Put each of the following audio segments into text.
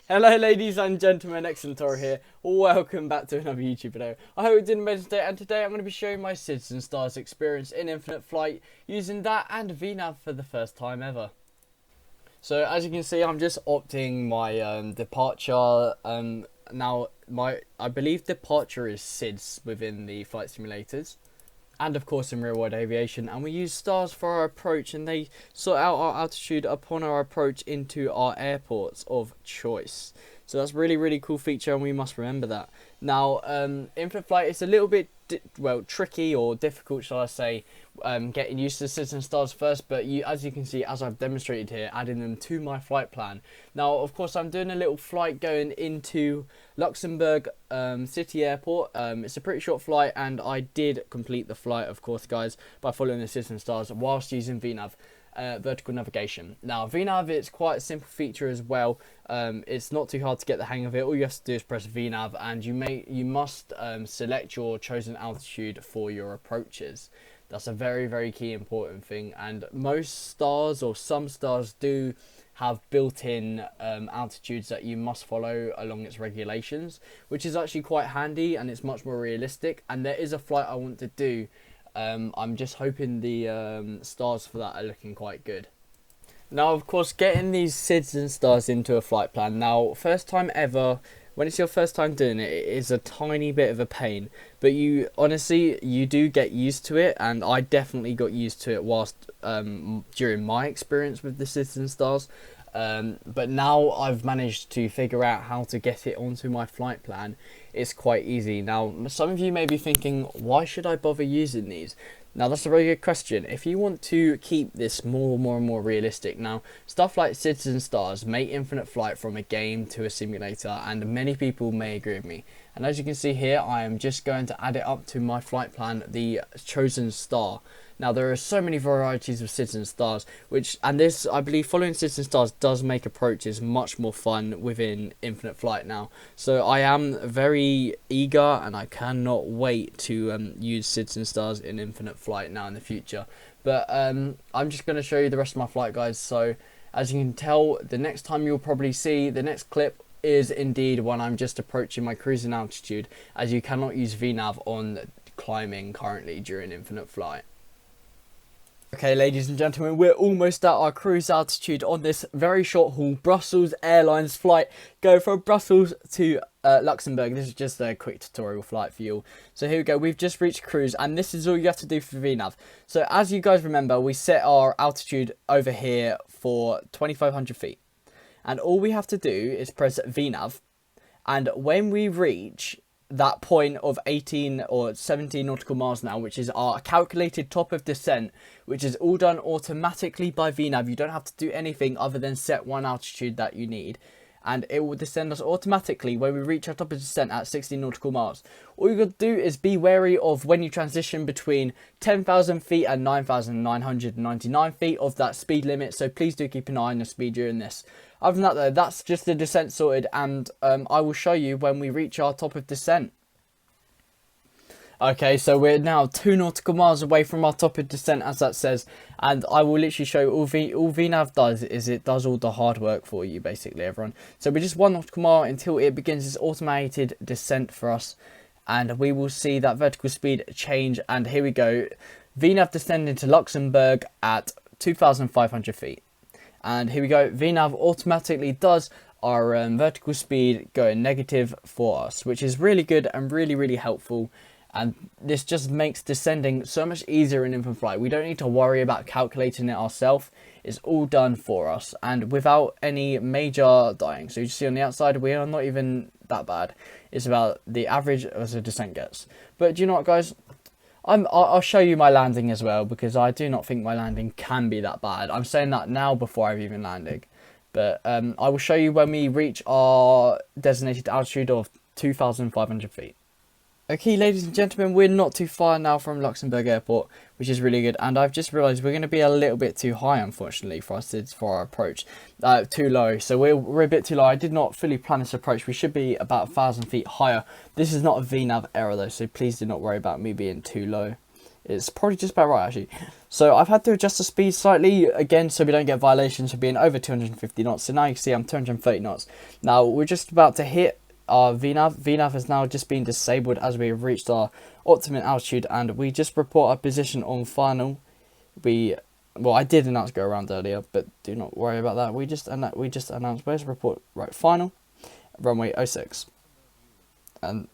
Hello ladies and gentlemen, Xentorogaming here. Welcome back to another YouTube video. I hope it didn't miss today, and today I'm going to be showing my Citizen Stars experience in Infinite Flight using that and VNav for the first time ever. So as you can see, I'm just opting my departure. Now I believe departure is SIDS within the flight simulators. And of course in real world aviation, and we use stars for our approach, and they sort out our altitude upon our approach into our airports of choice. So that's really cool feature, and we must remember that. Now Infinite Flight is a little bit tricky or difficult, shall I say, getting used to the Citizen Stars first, but as you can see, as I've demonstrated here, adding them to my flight plan. Now of course I'm doing a little flight going into Luxembourg City Airport. It's a pretty short flight, and I did complete the flight, of course guys, by following the Citizen Stars whilst using VNav. Vertical navigation. Now VNav is quite a simple feature as well. It's not too hard to get the hang of it. All you have to do is press VNav, and you must select your chosen altitude for your approaches. That's a very key important thing, and most stars, or some stars, do have built-in altitudes that you must follow along its regulations, which is actually quite handy, and it's much more realistic. And there is a flight I want to do. I'm just hoping the stars for that are looking quite good. Now of course, getting these Citizen Stars into a flight plan, now first time ever, when it's your first time doing it, it is a tiny bit of a pain, but you do get used to it, and I definitely got used to it whilst during my experience with the Citizen Stars. But now I've managed to figure out how to get it onto my flight plan. It's quite easy. Now some of you may be thinking, why should I bother using these? Now that's a very good question. If you want to keep this more and more realistic, now stuff like Citizen Stars make Infinite Flight from a game to a simulator, and many people may agree with me. And as you can see here, I am just going to add it up to my flight plan, the chosen star. Now there are so many varieties of Citizen Stars, and this, I believe, following Citizen Stars does make approaches much more fun within Infinite Flight now. So I am very eager, and I cannot wait to use Citizen Stars in Infinite Flight now in the future. But I'm just going to show you the rest of my flight, guys. So as you can tell, the next time you'll probably see the next clip is indeed when I'm just approaching my cruising altitude, as you cannot use VNav on climbing currently during Infinite Flight. Okay, ladies and gentlemen, we're almost at our cruise altitude on this very short haul Brussels Airlines flight. Go from Brussels to Luxembourg. This is just a quick tutorial flight for you. So here we go. We've just reached cruise, and this is all you have to do for VNav. So as you guys remember, we set our altitude over here for 2,500 feet. And all we have to do is press VNav. And when we reach that point of 18 or 17 nautical miles now, which is our calculated top of descent, which is all done automatically by VNav. You don't have to do anything other than set one altitude that you need, and it will descend us automatically when we reach our top of descent at 16 nautical miles. All you got to do is be wary of when you transition between 10,000 feet and 9,999 feet of that speed limit, so please do keep an eye on the speed during this. Other than that though, that's just the descent sorted, and I will show you when we reach our top of descent. Okay, so we're now 2 nautical miles away from our top of descent, as that says, and I will literally show you all VNav does is it does all the hard work for you, basically, everyone. So we're just 1 nautical mile until it begins its automated descent for us, and we will see that vertical speed change, and here we go. VNav descending to Luxembourg at 2,500 feet. And here we go, VNav automatically does our vertical speed going negative for us, which is really good and really helpful. And this just makes descending so much easier in Infinite Flight. We don't need to worry about calculating it ourselves. It's all done for us, and without any major dying. So you see on the outside, we are not even that bad. It's about the average as a descent gets. But do you know what, guys? I'll show you my landing as well, because I do not think my landing can be that bad. I'm saying that now before I've even landed. But I will show you when we reach our designated altitude of 2,500 feet. Okay, ladies and gentlemen, we're not too far now from Luxembourg Airport, which is really good. And I've just realised we're going to be a little bit too high, unfortunately, for our approach. Too low. So we're a bit too low. I did not fully plan this approach. We should be about 1,000 feet higher. This is not a VNav error, though, so please do not worry about me being too low. It's probably just about right, actually. So I've had to adjust the speed slightly, again, so we don't get violations for being over 250 knots. So now you can see I'm 230 knots. Now, we're just about to hit our VNAV. VNAV has now just been disabled as we have reached our optimum altitude, and we just report our position on final. Well, I did announce go around earlier, but do not worry about that. We just announced where's the report, right, final, runway 06. And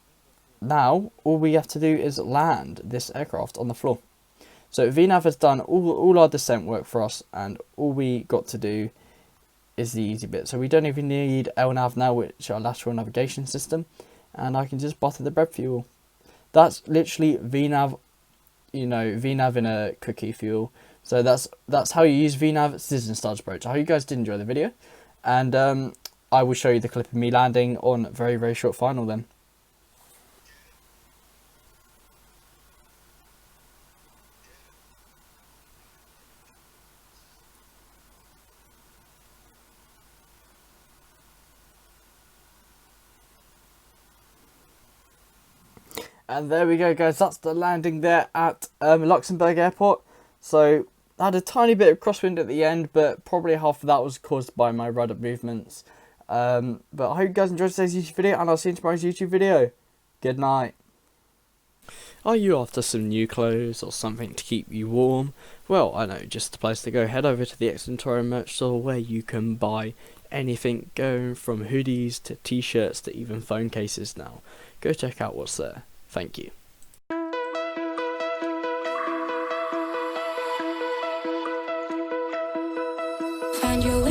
now all we have to do is land this aircraft on the floor. So VNAV has done all our descent work for us, and all we got to do is the easy bit. So we don't even need LNAV now, which is our lateral navigation system, and I can just butter the bread fuel. That's literally VNAV, you know, VNAV in a cookie fuel. So that's how you use VNAV Citizen Stars approach. I hope you guys did enjoy the video, and I will show you the clip of me landing on very, very short final then. And there we go, guys. That's the landing there at Luxembourg Airport. So I had a tiny bit of crosswind at the end, but probably half of that was caused by my rudder movements. But I hope you guys enjoyed today's YouTube video, and I'll see you in tomorrow's YouTube video. Good night. Are you after some new clothes or something to keep you warm? Well, I know just the place to go. Head over to the Xentorogaming merch store, where you can buy anything, going from hoodies to t-shirts to even phone cases now. Go check out what's there. Thank you. Find your way.